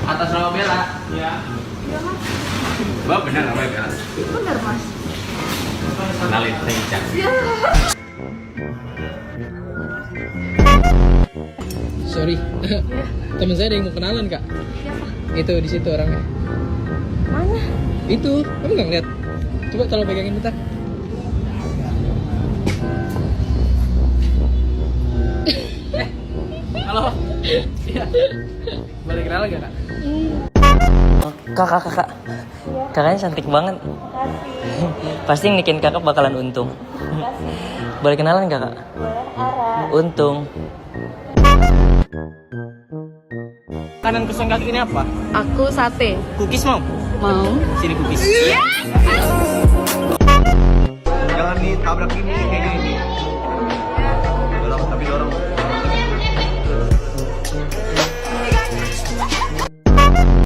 Atas nama Bella. Iya. Iya mas. Mbak benar namanya Bella. Bener mas. Kenalin Rinca. Iya. Sorry. Teman saya ada yang mau kenalan, Kak. Siapa? Itu di situ orangnya. Mana? Itu, kamu nggak ngeliat? Coba tolong pegangin bentar. Halo. Iya. Boleh kenalan gak, Kak? Kakak. Kakaknya cantik banget. Pasti yang nikin kakak bakalan untung. Boleh kenalan gak, Kak? Untung. Kanan kesukaan kakak ini apa? Aku sate. Cookies mau? Mau? Sini cookies. Jangan ditabrak ini kayak gini.